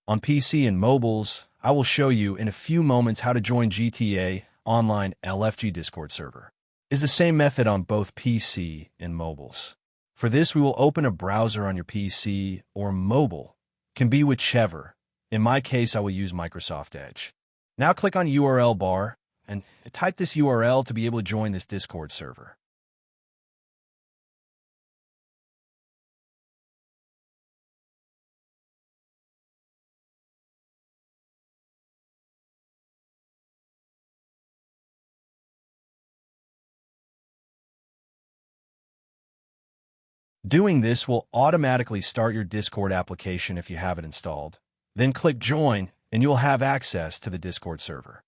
On PC and mobiles, I will show you in a few moments how to join GTA Online LFG Discord server. It's the same method on both PC and mobiles. For this, we will open a browser on your PC or mobile. Can be whichever. In my case, I will use Microsoft Edge. Now click on URL bar and type this URL to be able to join this Discord server. Doing this will automatically start your Discord application if you have it installed. Then click Join, and you'll have access to the Discord server.